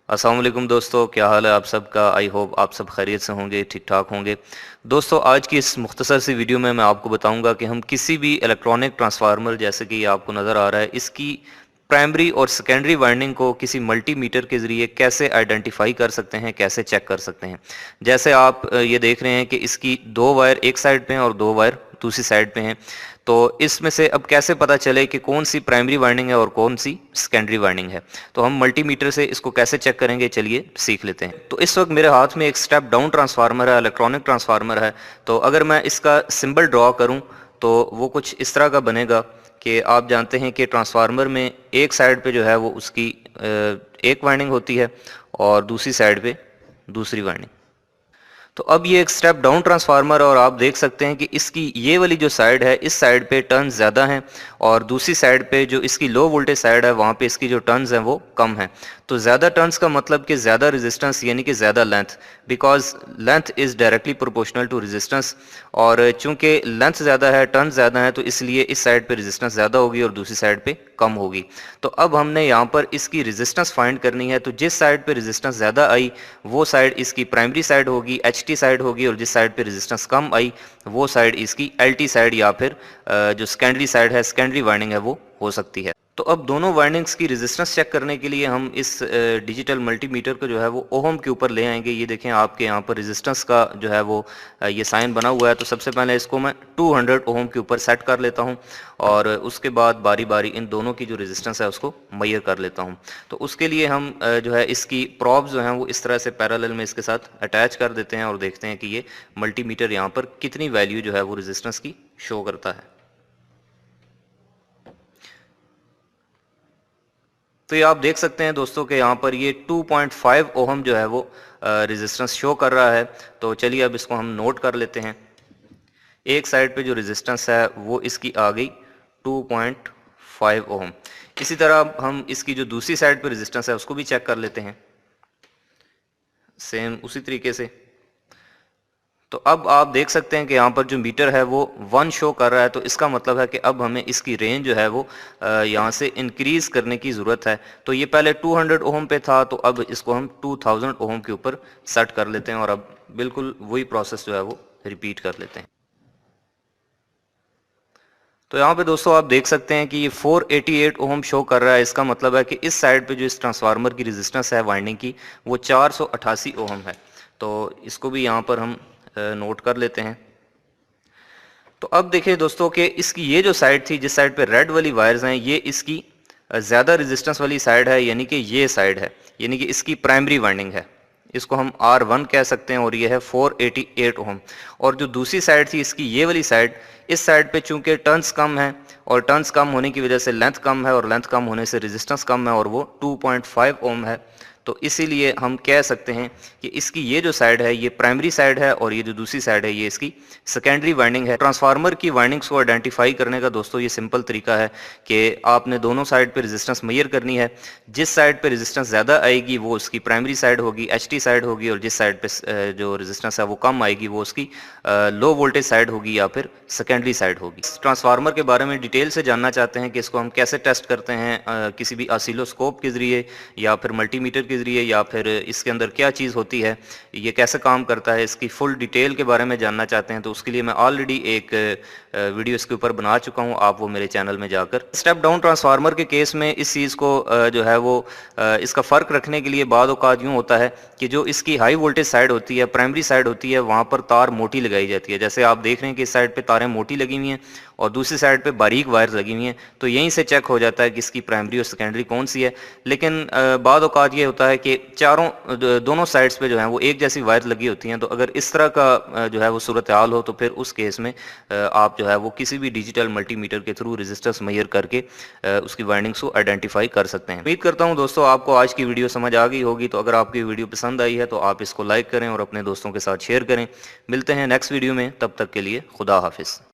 अस्सलाम वालेकुम दोस्तों, क्या हाल है आप सबका। आई होप आप सब खैरियत से होंगे, ठीक ठाक होंगे। दोस्तों, आज की इस मुख्तसर सी वीडियो में मैं आपको बताऊंगा कि हम किसी भी इलेक्ट्रॉनिक ट्रांसफार्मर, जैसे कि ये आपको नज़र आ रहा है, इसकी प्राइमरी और सेकेंडरी वाइंडिंग को किसी मल्टीमीटर के ज़रिए कैसे आइडेंटिफाई कर सकते हैं, कैसे चेक कर सकते हैं। जैसे आप ये देख रहे हैं कि इसकी दो वायर एक साइड पे हैं और दो वायर दूसरी साइड पे हैं। तो इसमें से अब कैसे पता चले कि कौन सी प्राइमरी वाइंडिंग है और कौन सी सेकेंडरी वाइंडिंग है। तो हम मल्टीमीटर से इसको कैसे चेक करेंगे, चलिए सीख लेते हैं। तो इस वक्त मेरे हाथ में एक स्टेप डाउन ट्रांसफार्मर है, इलेक्ट्रॉनिक ट्रांसफार्मर है। तो अगर मैं इसका सिंबल ड्रॉ करूं तो वो कुछ इस तरह का बनेगा कि आप जानते हैं कि ट्रांसफार्मर में एक साइड पे जो है वो उसकी एक वाइंडिंग होती है और दूसरी साइड पे दूसरी वाइंडिंग। तो अब ये एक स्टेप डाउन ट्रांसफार्मर और आप देख सकते हैं कि इसकी ये वाली जो साइड है, इस साइड पे टर्न्स ज़्यादा हैं और दूसरी साइड पे जो इसकी लो वोल्टेज साइड है वहाँ पे इसकी जो टर्न्स हैं वो कम हैं। तो ज़्यादा टर्न्स का मतलब कि ज़्यादा रेजिस्टेंस, यानी कि ज़्यादा length, because length is directly proportional to resistance. और चूंकि लेंथ ज़्यादा है, टर्न्स ज़्यादा हैं, तो इसलिए इस साइड पे रेजिस्टेंस ज़्यादा होगी और दूसरी साइड पे कम होगी। तो अब हमने यहाँ पर इसकी रेजिस्टेंस फाइंड करनी है। तो जिस साइड पे रेजिस्टेंस ज़्यादा आई वो साइड इसकी प्राइमरी साइड होगी, एचटी साइड होगी, और जिस साइड पे रेजिस्टेंस कम आई वो साइड इसकी एलटी साइड या फिर जो सेकेंडरी साइड है, सेकेंडरी वाइंडिंग है, वो हो सकती है। तो अब दोनों वाइंडिंग्स की रेजिस्टेंस चेक करने के लिए हम इस डिजिटल मल्टीमीटर को जो है वो ओहम के ऊपर ले आएंगे। ये देखें, आपके यहाँ पर रेजिस्टेंस का जो है वो ये साइन बना हुआ है। तो सबसे पहले इसको मैं 200 ओहम के ऊपर सेट कर लेता हूँ और उसके बाद बारी बारी इन दोनों की जो रेजिस्टेंस है उसको मेजर कर लेता हूँ। तो उसके लिए हम जो है इसकी प्रॉब्स जो हैं वो इस तरह से पैरेलल में इसके साथ अटैच कर देते हैं और देखते हैं कि ये मल्टीमीटर यहाँ पर कितनी वैल्यू जो है वो रेजिस्टेंस की शो करता है। तो ये आप देख सकते हैं दोस्तों कि यहाँ पर ये 2.5 ओहम जो है वो रेजिस्टेंस शो कर रहा है। तो चलिए अब इसको हम नोट कर लेते हैं। एक साइड पे जो रेजिस्टेंस है वो इसकी आ गई 2.5 ओहम। इसी तरह हम इसकी जो दूसरी साइड पे रेजिस्टेंस है उसको भी चेक कर लेते हैं, सेम उसी तरीके से। तो अब आप देख सकते हैं कि यहाँ पर जो मीटर है वो 1 शो कर रहा है। तो इसका मतलब है कि अब हमें इसकी रेंज जो है वो यहाँ से इंक्रीज करने की ज़रूरत है। तो ये पहले 200 ओहम पे था, तो अब इसको हम 2000 ओहम के ऊपर सेट कर लेते हैं और अब बिल्कुल वही प्रोसेस जो है वो रिपीट कर लेते हैं। तो यहाँ पे दोस्तों आप देख सकते हैं कि ये 488 ओहम शो कर रहा है। इसका मतलब है कि इस साइड पे जो इस ट्रांसफार्मर की रेजिस्टेंस है वाइंडिंग की, वो 488 ओहम है। तो इसको भी यहाँ पर हम नोट कर लेते हैं। तो अब देखिए दोस्तों कि इसकी ये जो साइड थी, जिस साइड पे रेड वाली वायर्स हैं, ये इसकी ज़्यादा रेजिस्टेंस वाली साइड है, यानी कि ये साइड है, यानी कि इसकी प्राइमरी वाइंडिंग है। इसको हम R1 कह सकते हैं और ये है 488 ओहम। और जो दूसरी साइड थी इसकी ये वाली साइड, इस साइड पे चूंकि टर्न्स कम है और टर्न्स कम होने की वजह से लेंथ कम है और लेंथ कम होने से रेजिस्टेंस कम है और वो 2.5 ओम है। तो इसीलिए हम कह सकते हैं कि इसकी ये जो साइड है ये प्राइमरी साइड है और ये जो दूसरी साइड है ये इसकी सेकेंडरी वाइंडिंग है। ट्रांसफार्मर की वाइंडिंग्स को आइडेंटिफाई करने का दोस्तों ये सिंपल तरीका है कि आपने दोनों साइड पे रेजिस्टेंस मेजर करनी है। जिस साइड पे रेजिस्टेंस ज़्यादा आएगी वो उसकी प्राइमरी साइड होगी, एचटी साइड होगी, और जिस साइड पे जो रेजिस्टेंस है वो कम आएगी वो उसकी लो वोल्टेज साइड होगी या फिर सेकेंडरी साइड होगी। इस ट्रांसफार्मर के बारे में डिटेल से जानना चाहते हैं कि इसको हम कैसे टेस्ट करते हैं, किसी भी ऑसिलोस्कोप के ज़रिए या फिर मल्टीमीटर के ज़रिए, या फिर इसके अंदर क्या चीज़ होती है, ये कैसे काम करता है, इसकी फुल डिटेल के बारे में जानना चाहते हैं तो उसके लिए मैं ऑलरेडी एक वीडियो इसके ऊपर बना चुका हूँ, आप वो मेरे चैनल में जाकर। स्टेप डाउन ट्रांसफार्मर के केस में इस चीज़ को जो है वो इसका फ़र्क रखने के लिए बाद औक़ात यूँ होता है कि जो इसकी हाई वोल्टेज साइड होती है, प्राइमरी साइड होती है, वहाँ पर तार मोटी लगाई जाती है। जैसे आप देख रहे हैं कि इस साइड पर तारें मोटी लगी हुई हैं और दूसरी साइड पे बारीक वायर्स लगी हुई हैं। तो यहीं से चेक हो जाता है कि इसकी प्राइमरी और सेकेंडरी कौन सी है। लेकिन बाद औक़ात ये होता है कि दोनों साइड्स पे जो है वो एक जैसी वायर लगी होती हैं। तो अगर इस तरह का जो है वो सूरत हाल हो तो फिर उस केस में आप जो है वो किसी भी डिजिटल मल्टीमीटर के थ्रू रेजिस्टेंस मेजर करके उसकी वाइंडिंग्स को आइडेंटिफाई कर सकते हैं। उम्मीद करता हूँ दोस्तों आपको आज की वीडियो समझ आ गई होगी। तो अगर आपकी वीडियो पसंद आई है तो आप इसको लाइक करें और अपने दोस्तों के साथ शेयर करें। मिलते हैं नेक्स्ट वीडियो में, तब तक के लिए खुदा हाफिज़।